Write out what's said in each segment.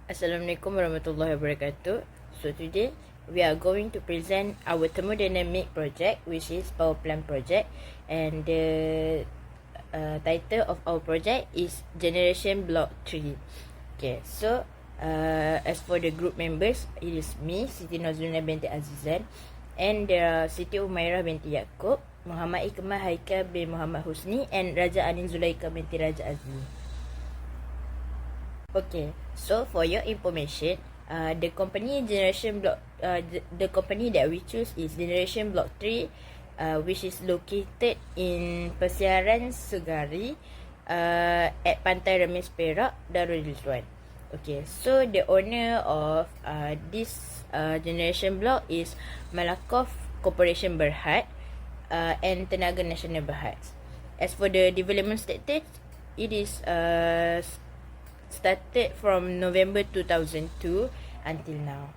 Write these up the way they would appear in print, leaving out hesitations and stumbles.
Assalamualaikum warahmatullahi wabarakatuh. So today we are going to present our thermodynamic project, which is power plant project, and the title of our project is Generation Block 3. Okay, so as for the group members, it is me, Siti Nazrina binti Azizan, and there are Siti Umairah binti Yaakob, Muhammad Ikmal Haikal bin Muhammad Husni, and Raja Anin Zulaika binti Raja Azli. Okay, so for your information, the company that we choose is Generation Block 3, which is located in Persiaran Segari, at Pantai Remis Perak, Darul Rizwan. Okay, so the owner of this Generation Block is Malakoff Corporation Berhad and Tenaga Nasional Berhad. As for the development status, it is started from November 2002 until now.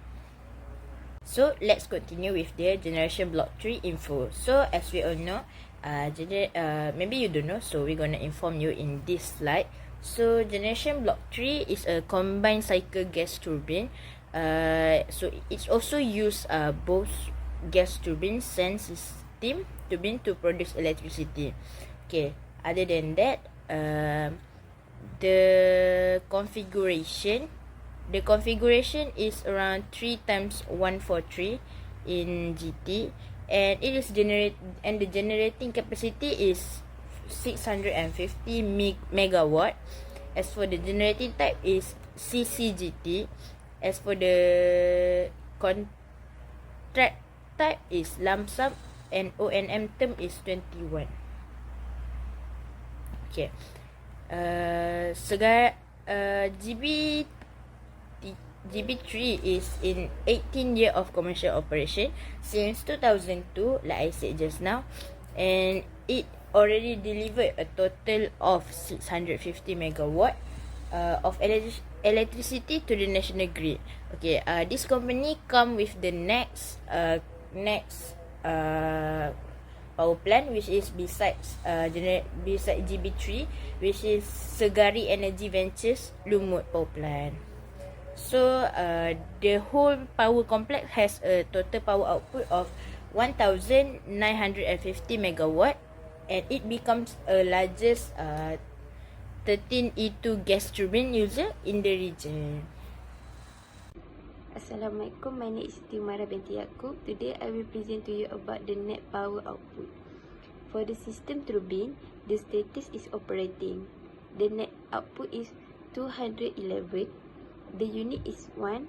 So let's continue with the Generation Block 3 info. So as we all know, maybe you don't know, so we're gonna inform you in this slide. So Generation Block 3 is a combined cycle gas turbine. So it's also use both gas turbine and steam turbine to produce electricity. Okay, other than that, the configuration is around 3x143 in GT, and it is the generating capacity is 650 megawatt. As for the generating type is CCGT. As for the contract type is lump sum, and O&M term is 21. Okay. GB3 is in 18 year of commercial operation since 2002, like I said just now, and it already delivered a total of 650 megawatt of electricity to the national grid. Okay, this company come with the next power plant, which is beside GB3, which is Segari Energy Ventures Lumut power plant. So the whole power complex has a total power output of 1950 megawatt, and it becomes a largest 13E2 gas turbine user in the region. Assalamualaikum, my name is Siti Umairah binti Yaakob. Today I will present to you about the net power output. For the system turbine, the status is operating. The net output is 211. The unit is 1.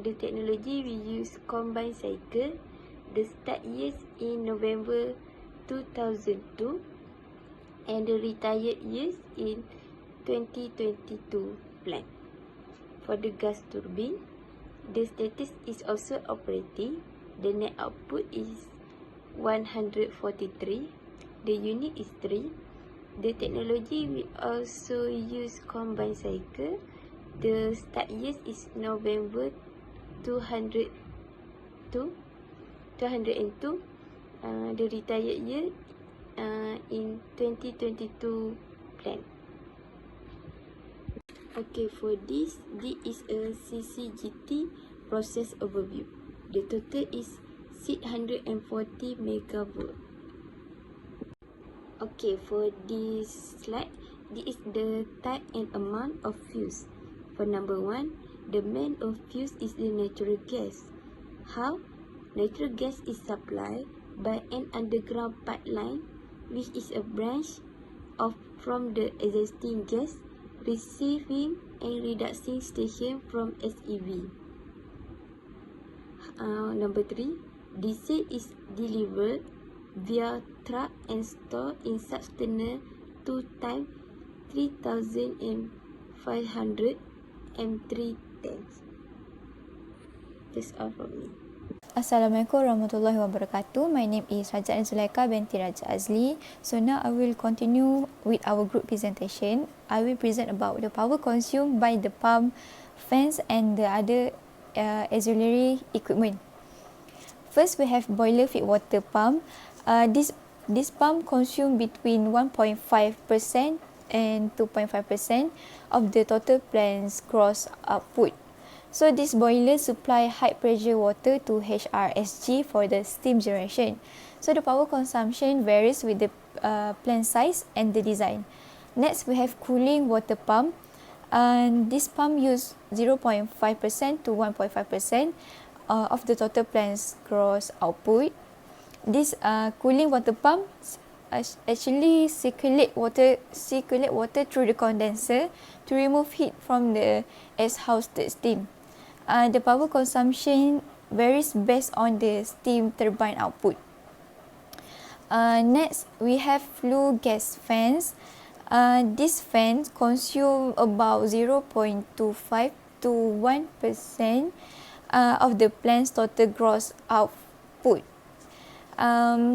The technology we use combined cycle. The start years in November 2002 and the retired years in 2022 plant. For the gas turbine, the status is also operating. The net output is 143. The unit is 3. The technology we also use combined cycle. The start years is November 202. The retired year in 2022 plan. Okay, for this is a CCGT process overview. The total is 640 megawatt. Okay, for this slide, this is the type and amount of fuse. For number 1, the main of fuse is the natural gas. How? Natural gas is supplied by an underground pipeline, which is a branch from the existing gas receiving and reducing station from SEV. Number 3, diesel is delivered via truck and stored in such tunnel 2 times 3,500 M3 tanks. That's all from me. Assalamualaikum warahmatullahi wabarakatuh. My name is Raja Anin Zulaika binti Raja Azli. So now I will continue with our group presentation. I will present about the power consumed by the pump, fans and the other auxiliary equipment. First, we have boiler feed water pump. This pump consume between 1.5% and 2.5% of the total plant's gross output. So this boiler supply high pressure water to HRSG for the steam generation. So the power consumption varies with the plant size and the design. Next, we have cooling water pump. And this pump use 0.5% to 1.5% of the total plant's gross output. This cooling water pump actually circulate water through the condenser to remove heat from the exhaust steam. The power consumption varies based on the steam turbine output. Next, we have flue gas fans. These fans consume about 0.25 to 1% of the plant's total gross output,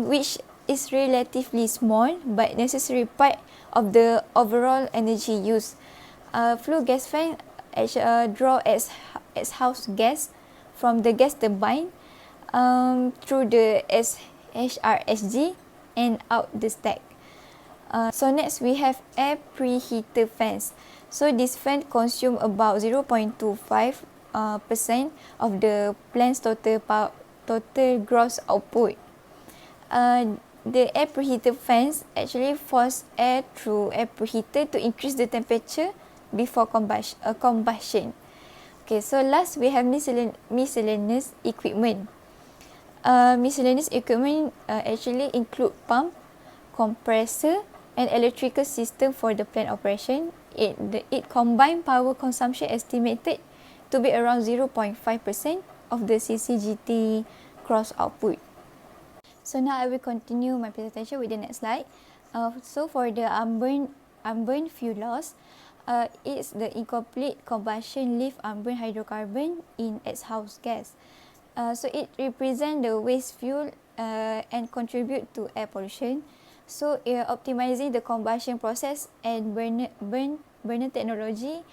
which is relatively small but necessary part of the overall energy use. Flue gas fan draw exhaust gas from the gas turbine through the HRSG and out the stack. So next we have air preheater fans. So this fan consume about 0.25% of the plant's total gross output. The air preheater fans actually force air through air preheater to increase the temperature before combustion. Okay, so last we have miscellaneous equipment. Miscellaneous equipment actually include pump, compressor, and electrical system for the plant operation. It combined power consumption estimated to be around 0.5% of the CCGT gross output. So now I will continue my presentation with the next slide. So for the unburned fuel loss, it's the incomplete combustion leave unburned hydrocarbon in exhaust gas. So it represents the waste fuel and contribute to air pollution. So optimizing the combustion process and burner technology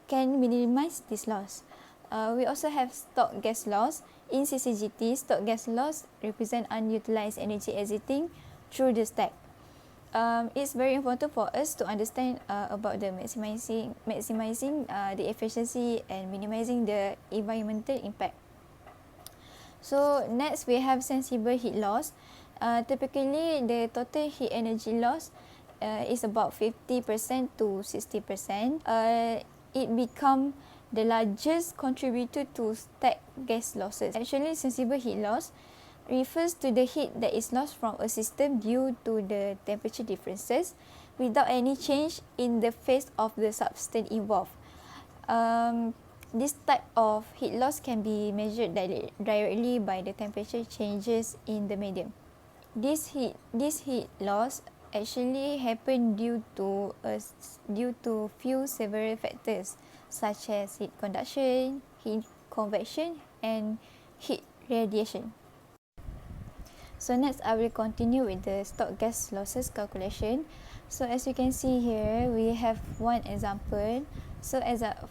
can minimize this loss. We also have stock gas loss. In CCGT, stock gas loss represent unutilized energy exiting through the stack. It's very important for us to understand about the maximizing the efficiency and minimizing the environmental impact. So next we have sensible heat loss. Typically the total heat energy loss is about 50% to 60%. It become the largest contributor to stack gas losses. Actually, sensible heat loss refers to the heat that is lost from a system due to the temperature differences without any change in the phase of the substance involved. This type of heat loss can be measured directly by the temperature changes in the medium. This heat loss actually happen due to several factors such as heat conduction, heat convection, and heat radiation. So next, I will continue with the stock gas losses calculation. So as you can see here, we have one example. So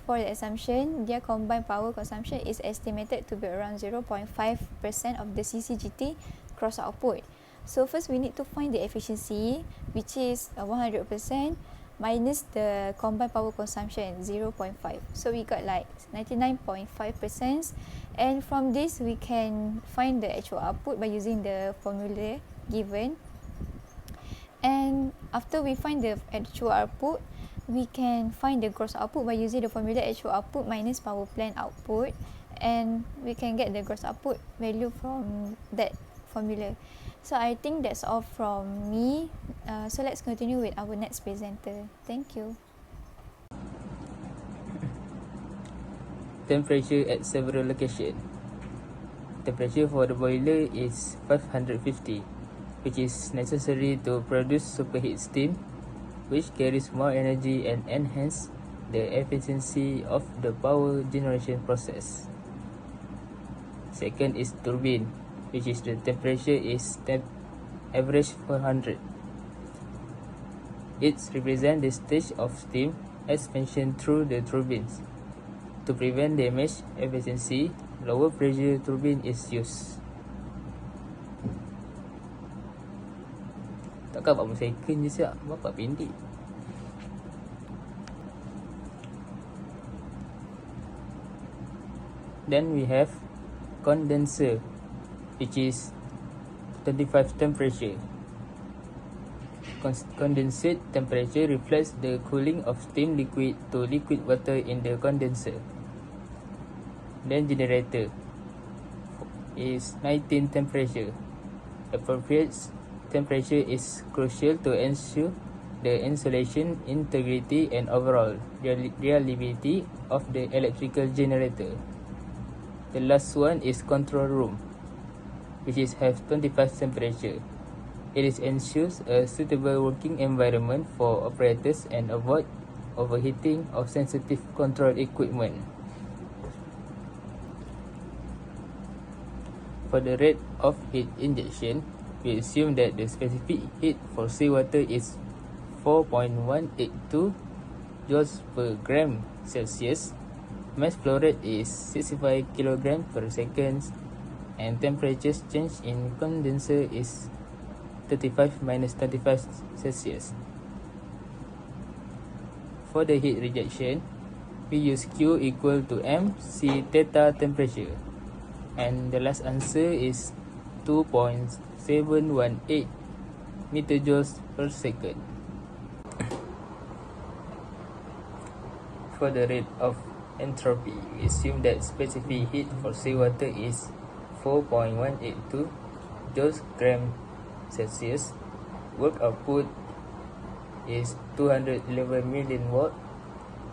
for the assumption, their combined power consumption is estimated to be around 0.5% of the CCGT gross output. So first, we need to find the efficiency, which is 100% minus the combined power consumption 0.5. So we got like 99.5%, and from this we can find the actual output by using the formula given. And after we find the actual output, we can find the gross output by using the formula actual output minus power plant output, and we can get the gross output value from that formula. So I think that's all from me. So let's continue with our next presenter. Thank you. Temperature at several locations. Temperature for the boiler is 550, which is necessary to produce superheat steam, which carries more energy and enhance the efficiency of the power generation process. Second is turbine, which is the temperature is average 400. It represents the stage of steam expansion through the turbines. To prevent damage efficiency, lower pressure turbine is used. Takkan 40 second je siap, berapa pendek. Then we have condenser, which is 25 temperature. Condensate temperature reflects the cooling of steam liquid to liquid water in the condenser. Then generator is 19 temperature. Appropriate temperature is crucial to ensure the insulation integrity and overall reliability of the electrical generator. The last one is control room, which is have 25 temperature. It is ensures a suitable working environment for operators and avoid overheating of sensitive control equipment. For the rate of heat injection, we assume that the specific heat for seawater is 4.182 joules per gram Celsius. Mass flow rate is 65 kg per second, and temperature change in condenser is 35 minus 35 Celsius. For the heat rejection, we use Q equal to MC theta temperature, and the last answer is 2.718 meterjoules per second. For the rate of entropy, we assume that specific heat for seawater is 4.182 joules gram Celsius. Work output is 211 million watt.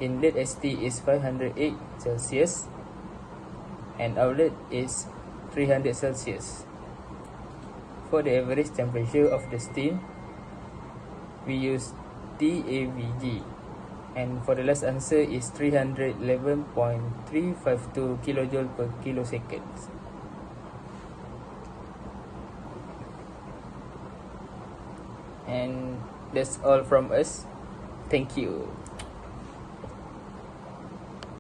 Inlet ST is 508 Celsius, and outlet is 300 Celsius. For the average temperature of the steam, we use TAVG, and for the last answer is 311.352 kilojoule per kilosecond. And that's all from us. Thank you.